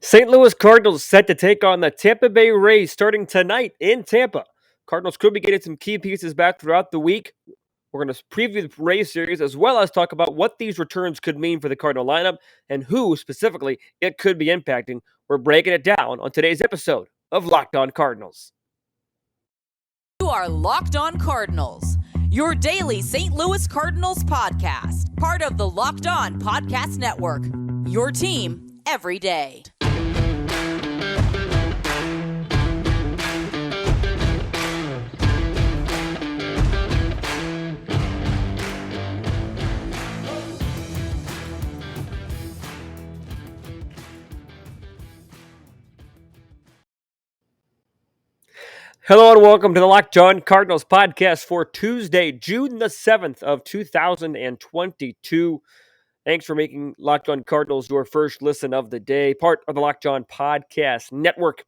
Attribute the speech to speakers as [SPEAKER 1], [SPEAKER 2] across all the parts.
[SPEAKER 1] St. Louis Cardinals set to take on the Tampa Bay Rays starting tonight in Tampa. Cardinals could be getting some key pieces back throughout the week. We're going to preview the Rays series as well as talk about what these returns could mean for the Cardinal lineup and who specifically it could be impacting. We're breaking it down on today's episode of Locked On Cardinals.
[SPEAKER 2] You are Locked On Cardinals, your daily St. Louis Cardinals podcast, part of the Locked On Podcast Network, your team every day.
[SPEAKER 1] Hello and welcome to the Locked On Cardinals podcast for Tuesday, June the 7th of 2022. Thanks for making Locked On Cardinals your first listen of the day, part of the Locked On Podcast Network.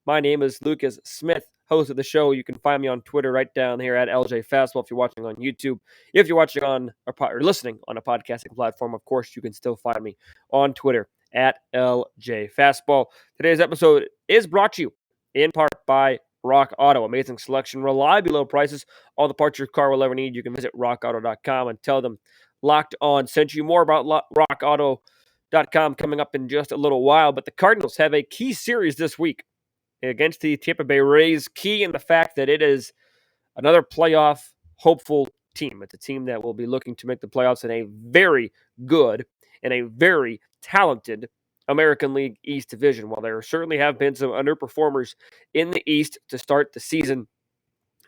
[SPEAKER 1] My name is Lucas Smith, host of the show. You can find me on Twitter right down here at LJ Fastball if you're watching on YouTube. If you're watching on or listening on a podcasting platform, of course, you can still find me on Twitter at LJ Fastball. Today's episode is brought to you in part by Rock Auto. Amazing selection, reliably low prices, all the parts your car will ever need. You can visit rockauto.com and tell them Locked On sent you. More about rockauto.com coming up in just a little while. But the Cardinals have a key series this week against the Tampa Bay Rays. Key in the fact that it is another playoff hopeful team. It's a team that will be looking to make the playoffs in a very good and a very talented American League East division. While there certainly have been some underperformers in the East to start the season,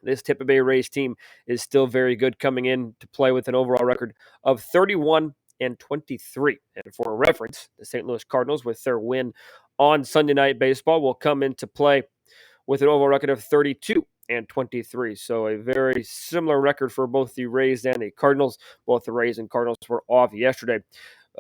[SPEAKER 1] this Tampa Bay Rays team is still very good, coming in to play with an overall record of 31-23. And for reference, the St. Louis Cardinals, with their win on Sunday Night Baseball, will come into play with an overall record of 32-23. So a very similar record for both the Rays and the Cardinals. Both the Rays and Cardinals were off yesterday.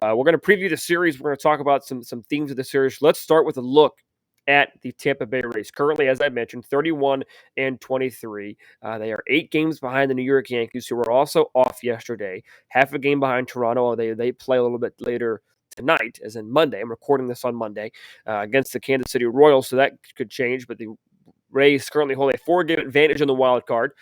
[SPEAKER 1] We're going to preview the series. We're going to talk about some themes of the series. Let's start with a look at the Tampa Bay Rays. Currently, as I mentioned, 31-23. They are 8 games behind the New York Yankees, who were also off yesterday. Half a game behind Toronto. They play a little bit later tonight, as in Monday. I'm recording this on Monday against the Kansas City Royals, so that could change. But the Rays currently hold a 4-game advantage in the wild card.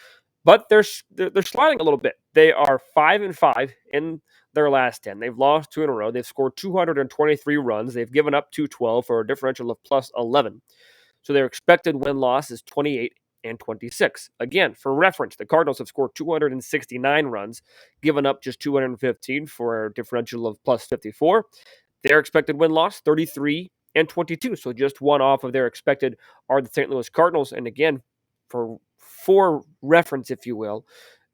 [SPEAKER 1] But they're sliding a little bit. They are 5-5 in their last 10. They've lost 2 in a row. They've scored 223 runs. They've given up 212 for a differential of plus 11. So their expected win-loss is 28-26. Again, for reference, the Cardinals have scored 269 runs, given up just 215 for a differential of plus 54. Their expected win-loss, 33-22. So just one off of their expected are the St. Louis Cardinals. And again, for reference, if you will,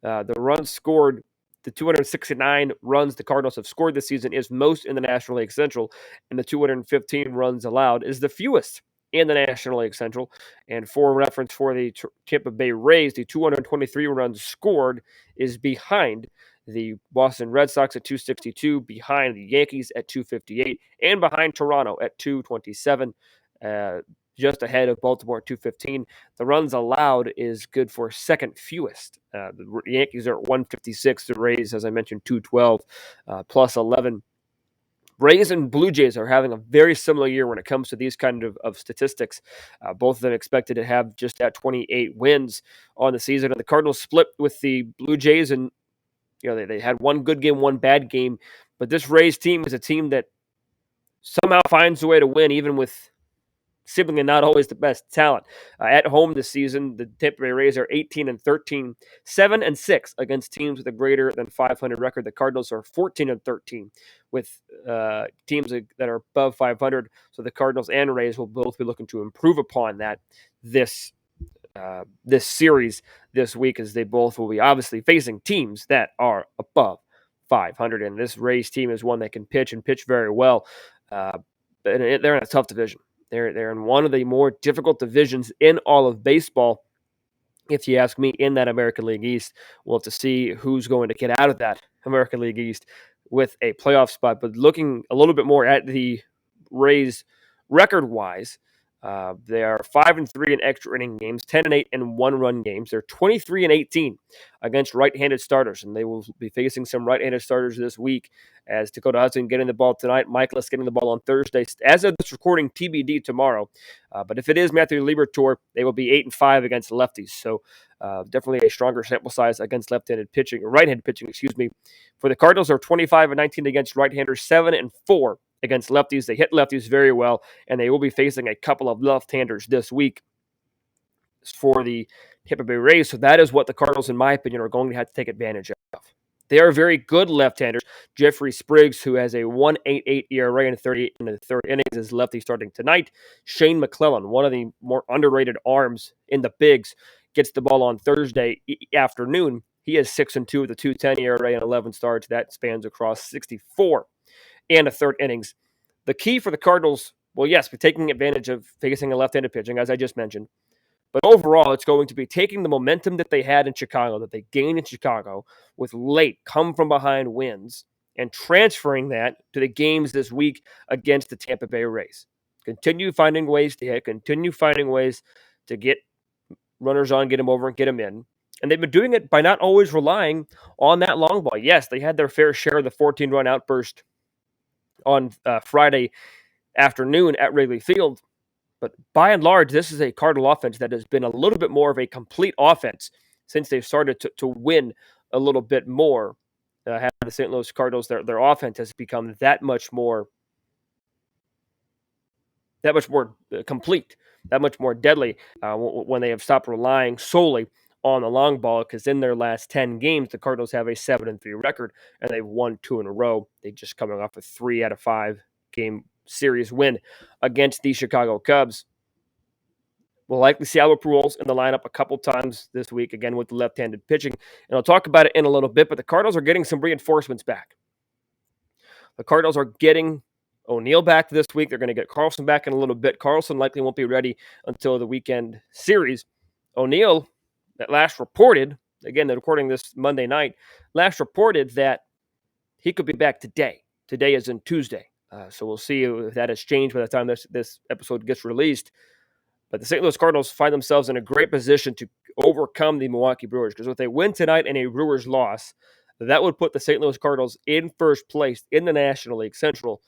[SPEAKER 1] the runs scored, the 269 runs the Cardinals have scored this season is most in the National League Central, and the 215 runs allowed is the fewest in the National League Central. And for reference, for the Tampa Bay Rays, the 223 runs scored is behind the Boston Red Sox at 262, behind the Yankees at 258, and behind Toronto at 227. Just ahead of Baltimore at 215. The runs allowed is good for second fewest. The Yankees are at 156. The Rays, as I mentioned, 212, plus 11. Rays and Blue Jays are having a very similar year when it comes to these kind of statistics. Both of them expected to have just at 28 wins on the season. And the Cardinals split with the Blue Jays, and they had one good game, one bad game. But this Rays team is a team that somehow finds a way to win, even with seemingly not always the best talent. At home this season, the Tampa Bay Rays are 18-13, 7-6 against teams with a greater than 500 record. The Cardinals are 14-13 with teams that are above 500. So the Cardinals and Rays will both be looking to improve upon that this series this week, as they both will be obviously facing teams that are above 500. And this Rays team is one that can pitch and pitch very well. They're in a tough division. They're in one of the more difficult divisions in all of baseball, if you ask me, in that American League East. We'll have to see who's going to get out of that American League East with a playoff spot. But looking a little bit more at the Rays record-wise, They are 5-3 in extra inning games, 10-8 in one-run games. They're 23-18 against right-handed starters, and they will be facing some right-handed starters this week. As Dakota Hudson getting the ball tonight, Mikolas getting the ball on Thursday. As of this recording, TBD tomorrow. But if it is Matthew Liberatore, they will be 8-5 against lefties. So definitely a stronger sample size against right-handed pitching. For the Cardinals, are 25-19 against right-handers, 7-4 against lefties. They hit lefties very well, and they will be facing a couple of left-handers this week for the Tampa Bay Rays. So that is what the Cardinals, in my opinion, are going to have to take advantage of. They are very good left-handers. Jeffrey Spriggs, who has a 1.88 ERA in the third innings, is lefty starting tonight. Shane Mcclellan, one of the more underrated arms in the bigs, gets the ball on Thursday afternoon. He is 6-2 with a 2.10 ERA and 11 starts. That spans across 64 and a third innings. The key for the Cardinals, well, yes, we're taking advantage of facing a left-handed pitching, as I just mentioned. But overall, it's going to be taking the momentum that they had in Chicago, that they gained in Chicago, with late come-from-behind wins, and transferring that to the games this week against the Tampa Bay Rays. Continue finding ways to hit, continue finding ways to get runners on, get them over, and get them in. And they've been doing it by not always relying on that long ball. Yes, they had their fair share of the 14-run outburst on Friday afternoon at Wrigley Field. But by and large, this is a Cardinal offense that has been a little bit more of a complete offense since they've started to win a little bit more. Have the St. Louis Cardinals, their offense has become that much more complete, that much more deadly when they have stopped relying solely on the long ball, because in their last 10 games, the Cardinals have a 7-3 record, and they've won 2 in a row. They just coming off a 3 out of 5 game series win against the Chicago Cubs. We'll likely see Albert Pujols in the lineup a couple times this week, again with the left-handed pitching. And I'll talk about it in a little bit, but the Cardinals are getting some reinforcements back. The Cardinals are getting O'Neill back this week. They're going to get Carlson back in a little bit. Carlson likely won't be ready until the weekend series. O'Neill, that last reported, again, they're recording this Monday night, last reported that he could be back today. Today is in Tuesday. So we'll see if that has changed by the time this episode gets released. But the St. Louis Cardinals find themselves in a great position to overcome the Milwaukee Brewers, because if they win tonight and a Brewers loss, that would put the St. Louis Cardinals in first place in the National League Central.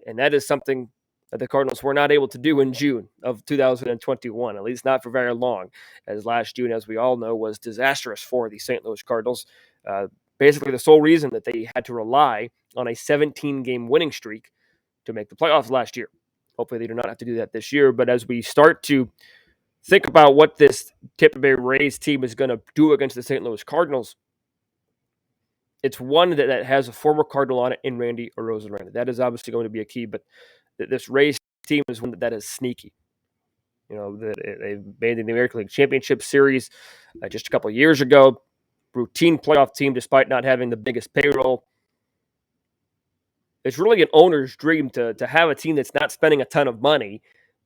[SPEAKER 1] And that is something that the Cardinals were not able to do in June of 2021, at least not for very long, as last June, as we all know, was disastrous for the St. Louis Cardinals. Basically, the sole reason that they had to rely on a 17-game winning streak to make the playoffs last year. Hopefully they do not have to do that this year. But as we start to think about what this Tampa Bay Rays team is going to do against the St. Louis Cardinals, it's one that has a former Cardinal on it in Randy Arozarena. That is obviously going to be a key, but this Rays team is one that is sneaky. You know, they made the American League Championship Series just a couple of years ago. Routine playoff team despite not having the biggest payroll. It's really an owner's dream to have a team that's not spending a ton of money,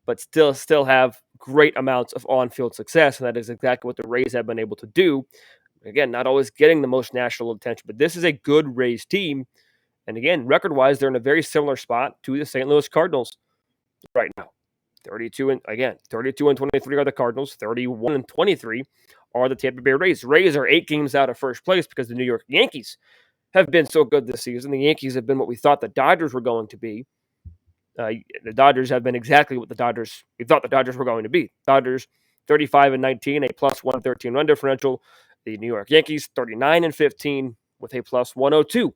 [SPEAKER 1] but still have great amounts of on-field success, and that is exactly what the Rays have been able to do. Again, not always getting the most national attention, but this is a good Rays team. And again, record-wise, they're in a very similar spot to the St. Louis Cardinals right now. 32 and 23 are the Cardinals. 31 and 23 are the Tampa Bay Rays. Rays are 8 games out of first place because the New York Yankees have been so good this season. The Yankees have been what we thought the Dodgers were going to be. The Dodgers have been exactly what we thought the Dodgers were going to be. Dodgers 35 and 19, a plus 113 run differential. The New York Yankees 39 and 15 with a plus 102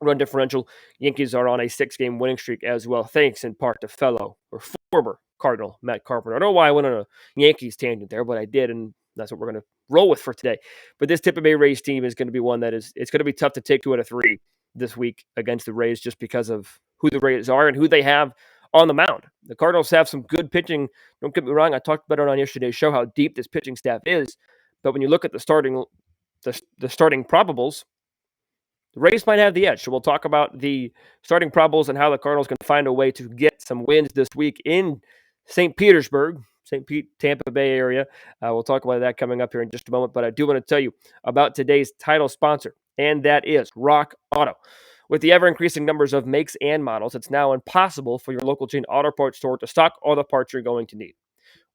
[SPEAKER 1] run differential. Yankees are on a 6-game winning streak as well, thanks in part to former Cardinal Matt Carpenter. I don't know why I went on a Yankees tangent there, but I did, and that's what we're going to roll with for today. But this Tampa Bay Rays team is going to be one that it's going to be tough to take 2 out of 3 this week against the Rays, just because of who the Rays are and who they have on the mound. The Cardinals have some good pitching. Don't get me wrong, I talked about it on yesterday's show how deep this pitching staff is. But when you look at the starting probables, the Rays might have the edge. So we'll talk about the starting probables and how the Cardinals can find a way to get some wins this week in St. Petersburg, Tampa Bay area. We'll talk about that coming up here in just a moment. But I do want to tell you about today's title sponsor, and that is Rock Auto. With the ever-increasing numbers of makes and models, it's now impossible for your local chain auto parts store to stock all the parts you're going to need.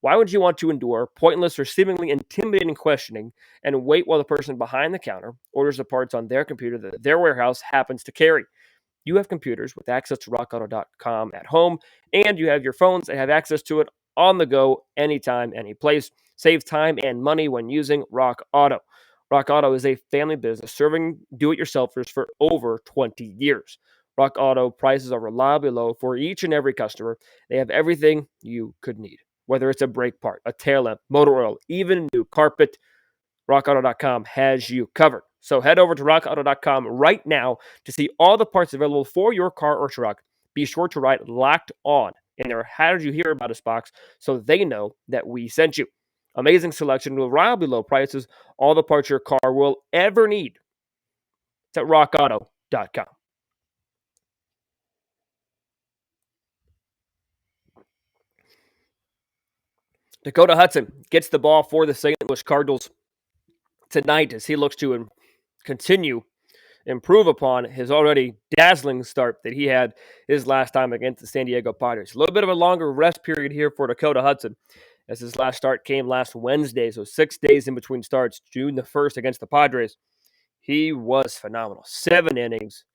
[SPEAKER 1] Why would you want to endure pointless or seemingly intimidating questioning and wait while the person behind the counter orders the parts on their computer that their warehouse happens to carry? You have computers with access to rockauto.com at home, and you have your phones that have access to it on the go, anytime, any place. Save time and money when using Rock Auto. Rock Auto is a family business serving do-it-yourselfers for over 20 years. Rock Auto prices are reliably low for each and every customer. They have everything you could need, whether it's a brake part, a tail lamp, motor oil, even new carpet. RockAuto.com has you covered. So head over to RockAuto.com right now to see all the parts available for your car or truck. Be sure to write Locked On in their How Did You Hear About Us box so they know that we sent you. Amazing selection, reliably low prices, all the parts your car will ever need. It's at RockAuto.com. Dakota Hudson gets the ball for the St. Louis Cardinals tonight as he looks to continue improve upon his already dazzling start that he had his last time against the San Diego Padres. A little bit of a longer rest period here for Dakota Hudson as his last start came last Wednesday, so 6 days in between starts, June the 1st against the Padres. He was phenomenal. 7 innings,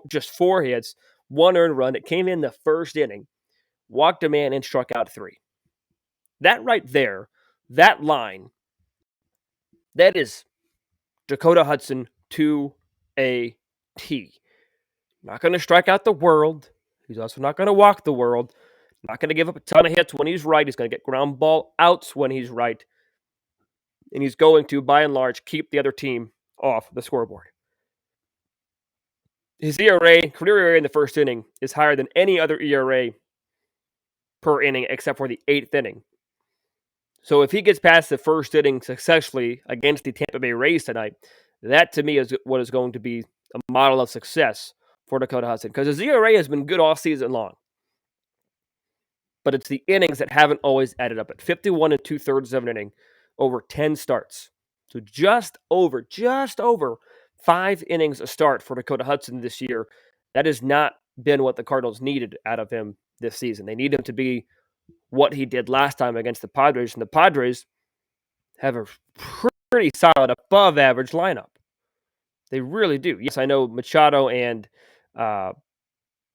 [SPEAKER 1] just 4 hits, 1 earned run. It came in the first inning, walked a man and struck out 3. That right there, that line, that is Dakota Hudson to a T. Not going to strike out the world. He's also not going to walk the world. Not going to give up a ton of hits when he's right. He's going to get ground ball outs when he's right. And he's going to, by and large, keep the other team off the scoreboard. His ERA, career ERA in the first inning, is higher than any other ERA per inning except for the 8th inning. So if he gets past the first inning successfully against the Tampa Bay Rays tonight, that to me is what is going to be a model of success for Dakota Hudson, because his ERA has been good all season long. But it's the innings that haven't always added up. At 51 and 2/3 of an inning, over 10 starts. So just over 5 innings a start for Dakota Hudson this year. That has not been what the Cardinals needed out of him this season. They need him to be what he did last time against the Padres. And the Padres have a pretty solid above average lineup. They really do. Yes, I know Machado and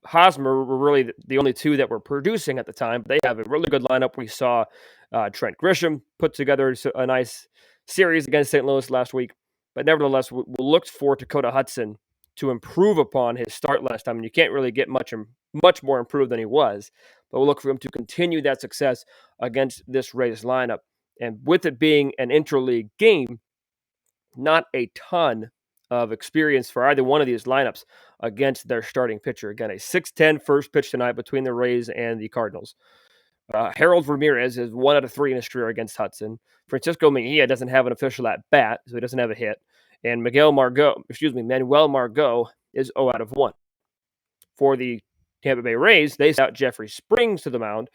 [SPEAKER 1] Hosmer were really the only two that were producing at the time. But they have a really good lineup. We saw Trent Grisham put together a nice series against St. Louis last week. But nevertheless, we'll look for Dakota Hudson to improve upon his start last time. And you can't really get much more improved than he was. But we'll look for him to continue that success against this Rays lineup. And with it being an interleague game, not a ton of experience for either one of these lineups against their starting pitcher. Again, a 6-10 first pitch tonight between the Rays and the Cardinals. Harold Ramirez is 1 out of 3 in his career against Hudson. Francisco Mejia doesn't have an official at bat, so he doesn't have a hit. And Manuel Margot is 0 out of 1. For the Tampa Bay Rays, they sent out Jeffrey Springs to the mound.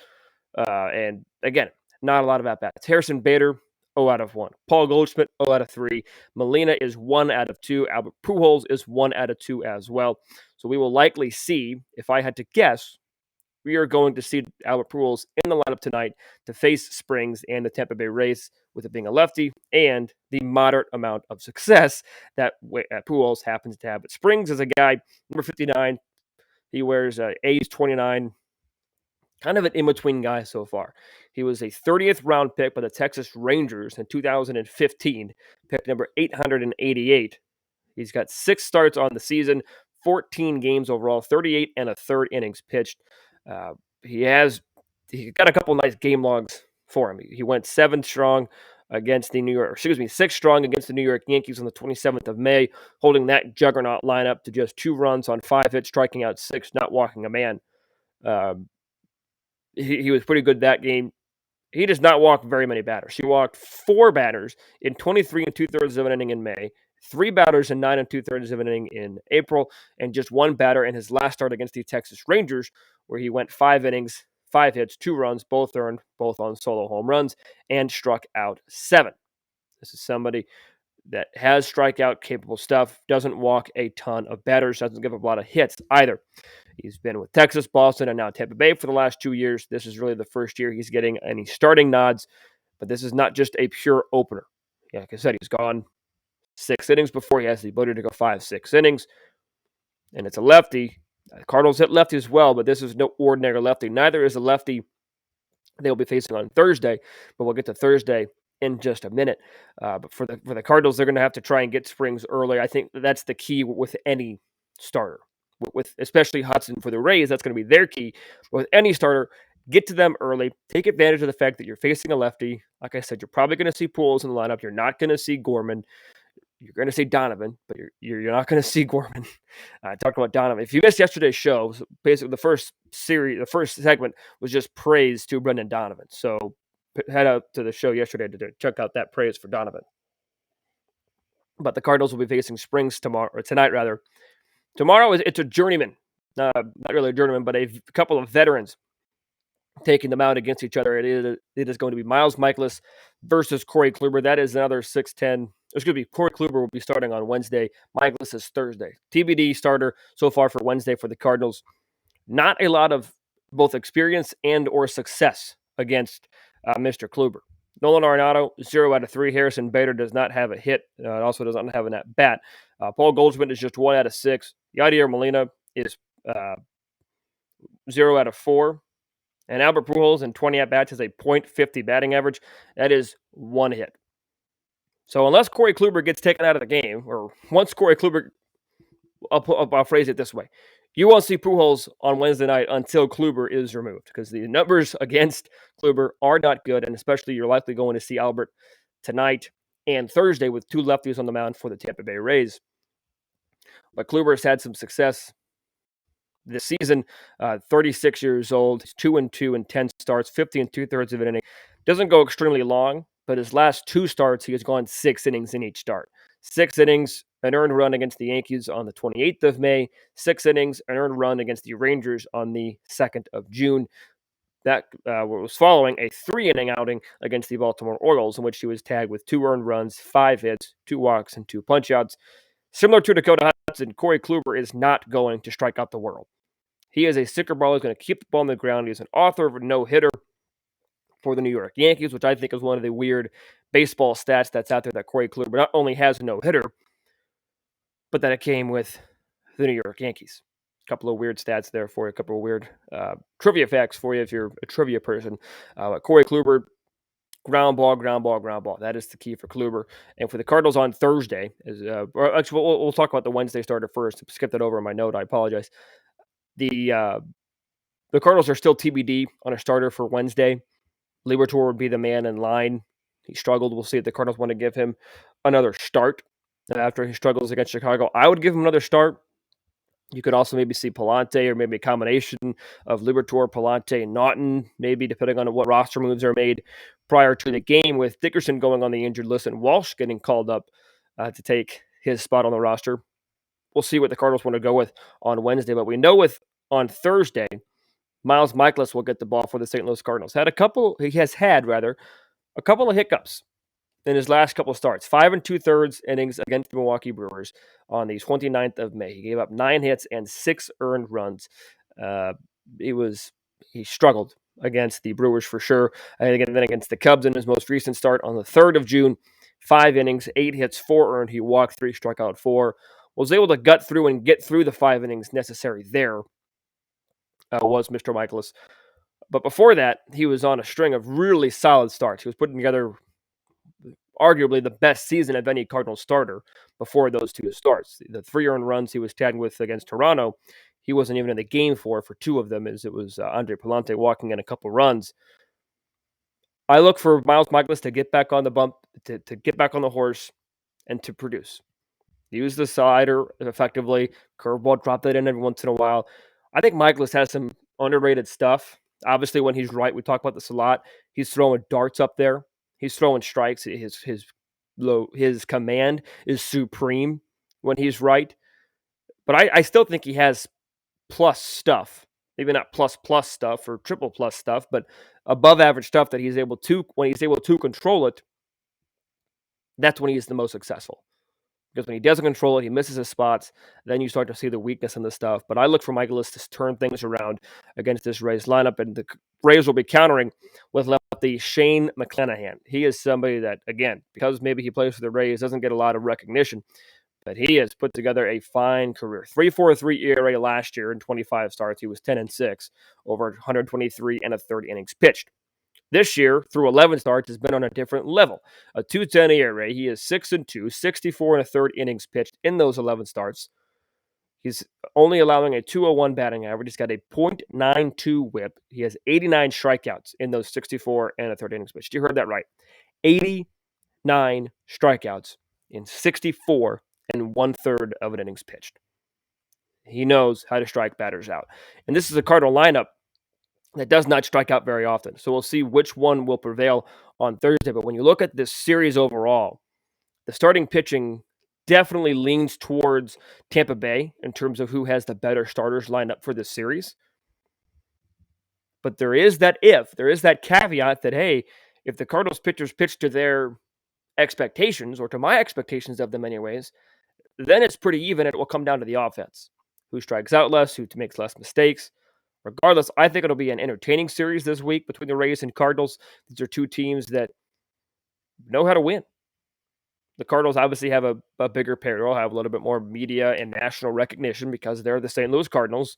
[SPEAKER 1] And again, not a lot of at-bats. Harrison Bader, 0 out of 1. Paul Goldschmidt, 0 out of 3. Molina is 1 out of 2. Albert Pujols is 1 out of 2 as well. So we will likely see, if I had to guess, we are going to see Albert Pujols in the lineup tonight to face Springs and the Tampa Bay Rays, with it being a lefty and the moderate amount of success that Pujols happens to have. But Springs is a guy, number 59. He wears A's 29. Kind of an in-between guy so far. He was a 30th round pick by the Texas Rangers in 2015, pick number 888. He's got 6 starts on the season, 14 games overall, 38 and a third innings pitched. He got a couple nice game logs for him. He went 6 strong against the New York Yankees on the 27th of May, holding that juggernaut lineup to just 2 runs on 5 hits, striking out 6, not walking a man. He was pretty good that game. He does not walk very many batters. He walked 4 batters in 23 and 2/3 of an inning in May, 3 batters in 9 and 2/3 of an inning in April, and just 1 batter in his last start against the Texas Rangers, where he went 5 innings, 5 hits, 2 runs, both earned, both on solo home runs, and struck out 7. This is somebody that has strikeout-capable stuff, doesn't walk a ton of batters, doesn't give up a lot of hits either. He's been with Texas, Boston, and now Tampa Bay for the last 2 years. This is really the first year he's getting any starting nods, but this is not just a pure opener. Yeah, like I said, he's gone 6 innings before. He has the ability to go 5-6 innings, and it's a lefty. The Cardinals hit lefty as well, but this is no ordinary lefty. Neither is a lefty they'll be facing on Thursday, but we'll get to Thursday in just a minute. But for the Cardinals, they're going to have to try and get Springs early. I think that's the key with any starter, with especially Hudson for the Rays. That's going to be their key. With any starter, get to them early. Take advantage of the fact that you're facing a lefty. Like I said, you're probably going to see Pujols in the lineup. You're not going to see Gorman. You're going to see Donovan, but you're not going to see Gorman. Talking about Donovan. If you missed yesterday's show, basically the first segment was just praise to Brendan Donovan. So head out to the show yesterday to check out that praise for Donovan. But the Cardinals will be facing Springs tonight. Tomorrow it's a journeyman. Not really a journeyman, but a couple of veterans taking them out against each other. It is going to be Miles Mikolas versus Corey Kluber. That is another 6-10. It's going to be Corey Kluber will be starting on Wednesday. Mikolas is Thursday. TBD starter so far for Wednesday for the Cardinals. Not a lot of both experience and or success against Mr. Kluber. Nolan Arenado, 0 out of 3. Harrison Bader does not have a hit. It also does not have an at-bat. Paul Goldschmidt is just 1 out of 6. Yadier Molina is 0 out of 4. And Albert Pujols in 20 at-bats has a .50 batting average. That is 1 hit. So unless Corey Kluber gets taken out of the game, or once Corey Kluber, I'll phrase it this way. You won't see Pujols on Wednesday night until Kluber is removed, because the numbers against Kluber are not good, and especially you're likely going to see Albert tonight and Thursday with 2 lefties on the mound for the Tampa Bay Rays. But Kluber has had some success this season, 36 years old, 2-2 in 10 starts, 50 2/3 of an inning. Doesn't go extremely long, but his last 2 starts, he has gone 6 innings in each start. 6 innings, an earned run against the Yankees on the 28th of May, 6 innings, an earned run against the Rangers on the 2nd of June. That was following a 3-inning outing against the Baltimore Orioles, in which he was tagged with 2 earned runs, 5 hits, 2 walks, and 2 punchouts. Similar to Dakota Hudson, Corey Kluber is not going to strike out the world. He is a sicker baller. He's going to keep the ball on the ground. He's an author of a no-hitter for the New York Yankees, which I think is one of the weird baseball stats that's out there, that Corey Kluber not only has a no-hitter, but that it came with the New York Yankees. A couple of weird stats there for you, a couple of weird trivia facts for you if you're a trivia person. Corey Kluber, ground ball. That is the key for Kluber. And for the Cardinals on Thursday, actually, we'll talk about the Wednesday starter first. Skip that over in my note. I apologize. The Cardinals are still TBD on a starter for Wednesday. Liberatore would be the man in line. He struggled. We'll see if the Cardinals want to give him another start after he struggles against Chicago. I would give him another start. You could also maybe see Palante, or maybe a combination of Liberatore, Palante, and Naughton, maybe depending on what roster moves are made prior to the game, with Dickerson going on the injured list and Walsh getting called up to take his spot on the roster. We'll see what the Cardinals want to go with on Wednesday, but we know on Thursday, Miles Mikolas will get the ball for the St. Louis Cardinals. He has had a couple of hiccups in his last couple of starts. 5 2/3 innings against the Milwaukee Brewers on the 29th of May. He gave up 9 hits and 6 earned runs. He struggled against the Brewers for sure. And then against the Cubs in his most recent start on the 3rd of June, 5 innings, 8 hits, 4 earned. He walked 3, struck out 4. Was able to gut through and get through the 5 innings necessary there. Was Mr. Mikolas. But before that, he was on a string of really solid starts. He was putting together arguably the best season of any Cardinals starter before those 2 starts. The 3 earned runs he was tagged with against Toronto, he wasn't even in the game for 2 of them, as it was Andre Palante walking in a couple runs. I look for Miles Mikolas to get back on the bump, to get back on the horse, and to produce. Use the slider effectively. Curveball, drop that in every once in a while. I think Mikolas has some underrated stuff. Obviously, when he's right, we talk about this a lot. He's throwing darts up there. He's throwing strikes. His command is supreme when he's right. But I still think he has plus stuff. Maybe not plus stuff or triple plus stuff, but above average stuff that when he's able to control it, that's when he is the most successful. Because when he doesn't control it, he misses his spots. Then you start to see the weakness in the stuff. But I look for Mikolas to turn things around against this Rays lineup, and the Rays will be countering with lefty Shane Mcclenahan. He is somebody that, again, because maybe he plays for the Rays, doesn't get a lot of recognition, but he has put together a fine career. 3.43 ERA last year in 25 starts. He was 10-6 over 123 and a third innings pitched. This year, through 11 starts, has been on a different level. A 2.10 ERA. He is 6-2, 64 and a third innings pitched in those 11 starts. He's only allowing a 2.01 batting average. He's got a .92 whip. He has 89 strikeouts in those 64 and a third innings pitched. You heard that right. 89 strikeouts in 64 and one-third of an innings pitched. He knows how to strike batters out. And this is a Cardinal lineup that does not strike out very often. So we'll see which one will prevail on Thursday. But when you look at this series overall, the starting pitching definitely leans towards Tampa Bay in terms of who has the better starters lined up for this series. But there is that caveat that, hey, if the Cardinals pitchers pitch to their expectations, or to my expectations of them anyways, then it's pretty even. It will come down to the offense. Who strikes out less, who makes less mistakes. Regardless, I think it'll be an entertaining series this week between the Rays and Cardinals. These are two teams that know how to win. The Cardinals obviously have a bigger payroll, have a little bit more media and national recognition because they're the St. Louis Cardinals.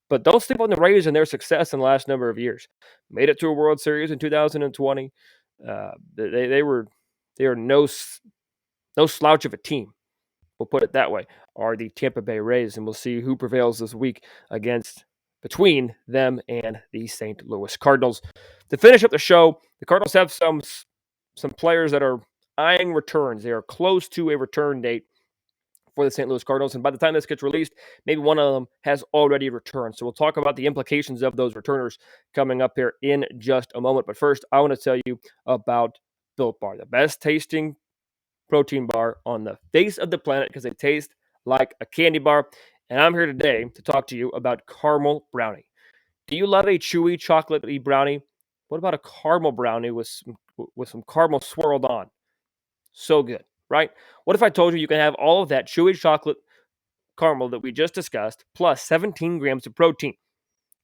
[SPEAKER 1] But don't sleep on the Rays and their success in the last number of years. Made it to a World Series in 2020. They are no slouch of a team. We'll put it that way. Are the Tampa Bay Rays, and we'll see who prevails this week between them and the St. Louis Cardinals. To finish up the show, the Cardinals have some players that are eyeing returns. They are close to a return date for the St. Louis Cardinals, and by the time this gets released, maybe one of them has already returned. So we'll talk about the implications of those returners coming up here in just a moment. But first, I want to tell you about Built Bar, the best tasting protein bar on the face of the planet because they taste like a candy bar. And I'm here today to talk to you about caramel brownie. Do you love a chewy chocolatey brownie? What about a caramel brownie with some caramel swirled on? So good, right? What if I told you you can have all of that chewy chocolate caramel that we just discussed plus 17 grams of protein?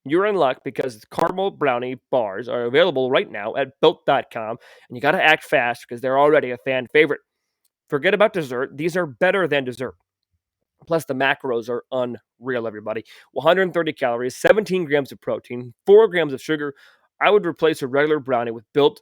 [SPEAKER 1] You're in luck because caramel brownie bars are available right now at Built.com, and you got to act fast because they're already a fan favorite. Forget about dessert. These are better than dessert. Plus, the macros are unreal, everybody. 130 calories, 17 grams of protein, 4 grams of sugar. I would replace a regular brownie with Built's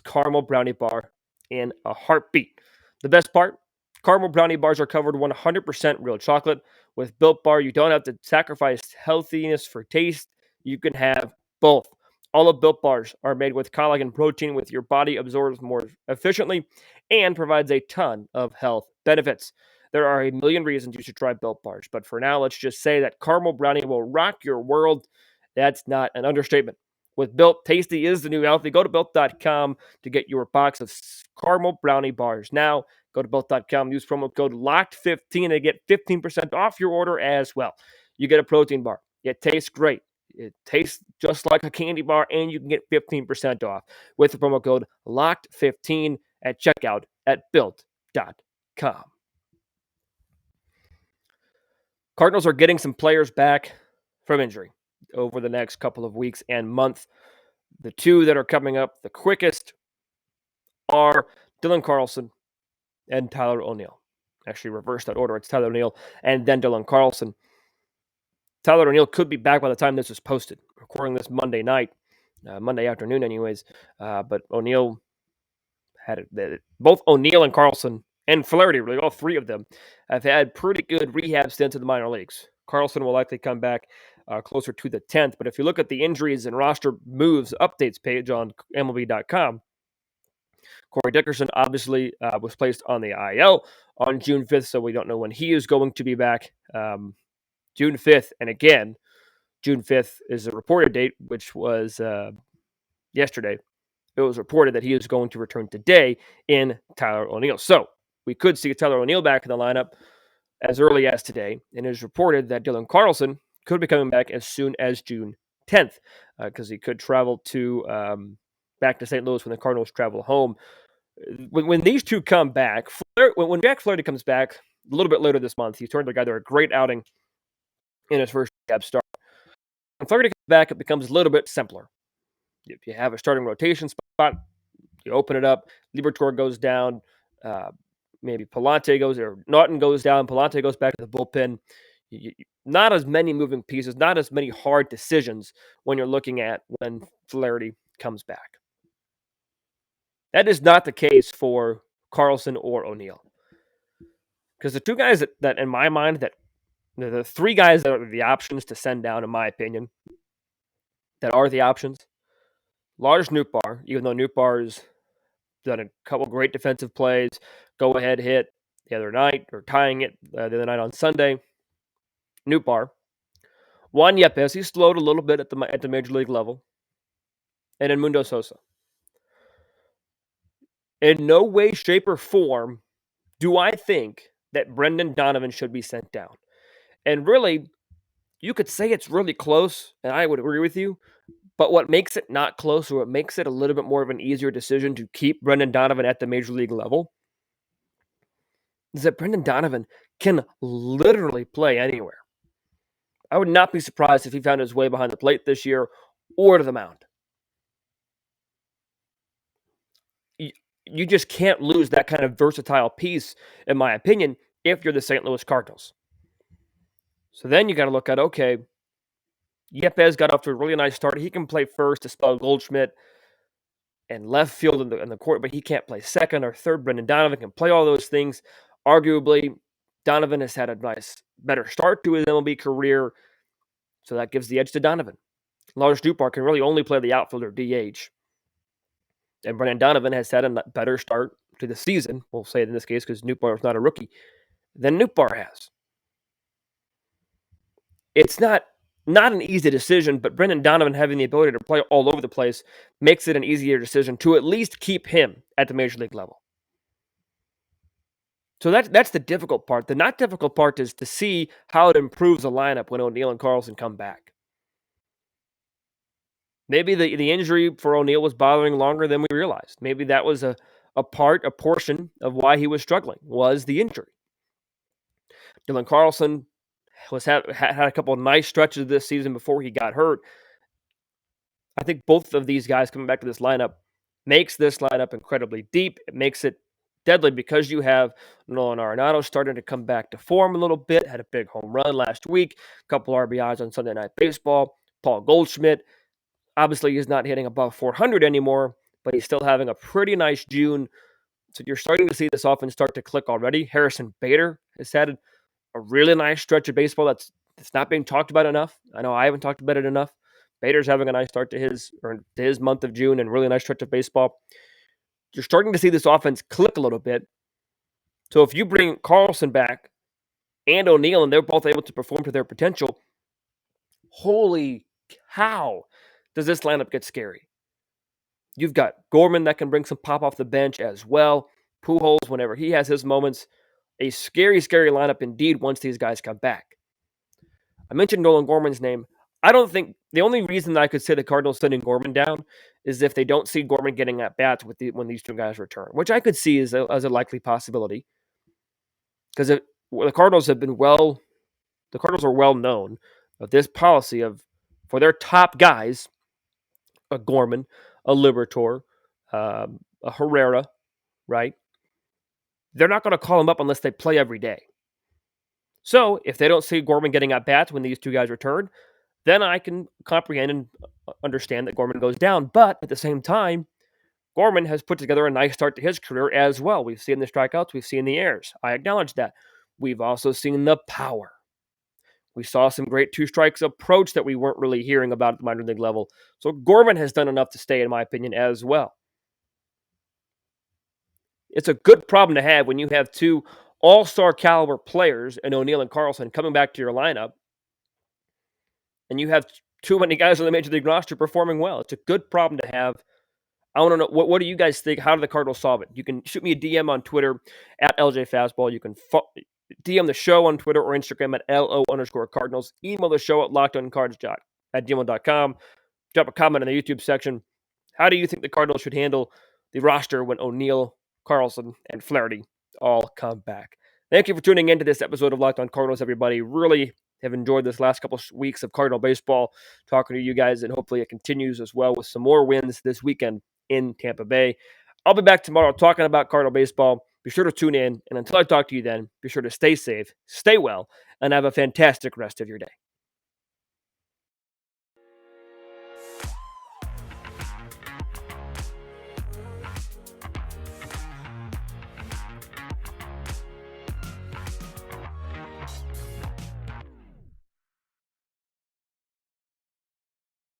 [SPEAKER 1] caramel brownie bar in a heartbeat. The best part? Caramel brownie bars are covered 100% real chocolate. With Built Bar, you don't have to sacrifice healthiness for taste. You can have both. All of Built Bars are made with collagen protein, with your body absorbs more efficiently and provides a ton of health benefits. There are a million reasons you should try Built Bars, but for now, let's just say that caramel brownie will rock your world. That's not an understatement. With Built, tasty is the new healthy. Go to Built.com to get your box of caramel brownie bars. Now, go to Built.com, use promo code LOCKED15 to get 15% off your order as well. You get a protein bar. It tastes great. It tastes just like a candy bar, and you can get 15% off with the promo code LOCKED15 at checkout at Built.com. Cardinals are getting some players back from injury over the next couple of weeks and month. The two that are coming up the quickest are Dylan Carlson and Tyler O'Neill. Actually, reverse that order. It's Tyler O'Neill and then Dylan Carlson. Tyler O'Neill could be back by the time this is posted. Recording this Monday night, Monday afternoon anyways. But O'Neill had it. Both O'Neill and Carlson and Flaherty, really all three of them, have had pretty good rehab stints in the minor leagues. Carlson will likely come back closer to the 10th. But if you look at the injuries and roster moves updates page on MLB.com, Corey Dickerson obviously was placed on the IL on June 5th, so we don't know when he is going to be back. June 5th, and again, June 5th is a reported date, which was yesterday. It was reported that he is going to return today in Tyler O'Neill. So we could see Tyler O'Neill back in the lineup as early as today, and it is reported that Dylan Carlson could be coming back as soon as June 10th because he could travel to back to St. Louis when the Cardinals travel home When these two come back, when Jack Flaherty comes back a little bit later this month, he's turned together a great outing in his first rehab start. When Flaherty comes back, it becomes a little bit simpler. If you have a starting rotation spot, you open it up. Liberatore goes down. Maybe Palante goes, or Naughton goes down. Palante goes back to the bullpen. Not as many moving pieces, not as many hard decisions when you're looking at when Flaherty comes back. That is not the case for Carlson or O'Neill. Because the two guys that in my mind, that the three guys that are the options to send down, in my opinion, that are the options. Lars Nootbaar, even though Nootbaar's done a couple great defensive plays, go-ahead hit the other night, or tying it the other night on Sunday. Nootbaar. Juan Yepes, he slowed a little bit at the major league level. And then Mundo Sosa. In no way, shape, or form do I think that Brendan Donovan should be sent down. And really, you could say it's really close, and I would agree with you. But what makes it not close, or what makes it a little bit more of an easier decision to keep Brendan Donovan at the major league level, is that Brendan Donovan can literally play anywhere. I would not be surprised if he found his way behind the plate this year or to the mound. You just can't lose that kind of versatile piece, in my opinion, if you're the St. Louis Cardinals. So then you got to look at, okay, Yepes got off to a really nice start. He can play first to spell Goldschmidt and left field in the court, but he can't play second or third. Brendan Donovan can play all those things. Arguably, Donovan has had a better start to his MLB career, so that gives the edge to Donovan. Lars Nootbaar can really only play the outfield or DH. And Brendan Donovan has had a better start to the season, we'll say it in this case because Nootbaar is not a rookie, than Nootbaar has. It's not an easy decision, but Brendan Donovan having the ability to play all over the place makes it an easier decision to at least keep him at the major league level. So that's the difficult part. The not difficult part is to see how it improves the lineup when O'Neill and Carlson come back. Maybe the injury for O'Neill was bothering longer than we realized. Maybe that was a portion of why he was struggling, was the injury. Dylan Carlson had a couple of nice stretches this season before he got hurt. I think both of these guys coming back to this lineup makes this lineup incredibly deep. It makes it deadly because you have Nolan Arenado starting to come back to form a little bit. Had a big home run last week, a couple RBIs on Sunday Night Baseball. Paul Goldschmidt, obviously he's not hitting above 400 anymore, but he's still having a pretty nice June. So you're starting to see this offense start to click already. Harrison Bader has had a really nice stretch of baseball that's not being talked about enough. I know I haven't talked about it enough. Bader's having a nice start to his month of June and really nice stretch of baseball. You're starting to see this offense click a little bit. So if you bring Carlson back and O'Neill and they're both able to perform to their potential, holy cow, does this lineup get scary. You've got Gorman that can bring some pop off the bench as well. Pujols, whenever he has his moments. A scary, scary lineup indeed once these guys come back. I mentioned Nolan Gorman's name. I don't think the only reason that I could say the Cardinals sending Gorman down is if they don't see Gorman getting at bats when these two guys return, which I could see as a likely possibility. Because the Cardinals are well known of this policy of, for their top guys, a Gorman, a Liberatore, a Herrera, right? They're not going to call him up unless they play every day. So if they don't see Gorman getting at bats when these two guys return, then I can comprehend and understand that Gorman goes down. But at the same time, Gorman has put together a nice start to his career as well. We've seen the strikeouts, we've seen the errors. I acknowledge that. We've also seen the power. We saw some great two strikes approach that we weren't really hearing about at the minor league level. So Gorman has done enough to stay, in my opinion, as well. It's a good problem to have when you have two all-star caliber players in O'Neill and Carlson coming back to your lineup, and you have too many guys on the major league roster performing well. It's a good problem to have. I want to know, what do you guys think? How do the Cardinals solve it? You can shoot me a DM on Twitter at LJ Fastball. You can DM the show on Twitter or Instagram at LO_Cardinals. Email the show at lockedoncards@gmail.com. Drop a comment in the YouTube section. How do you think the Cardinals should handle the roster when O'Neill Carlson, and Flaherty all come back. Thank you for tuning in to this episode of Locked On Cardinals, everybody. Really have enjoyed this last couple of weeks of Cardinal baseball, talking to you guys, and hopefully it continues as well with some more wins this weekend in Tampa Bay. I'll be back tomorrow talking about Cardinal baseball. Be sure to tune in, and until I talk to you then, be sure to stay safe, stay well, and have a fantastic rest of your day.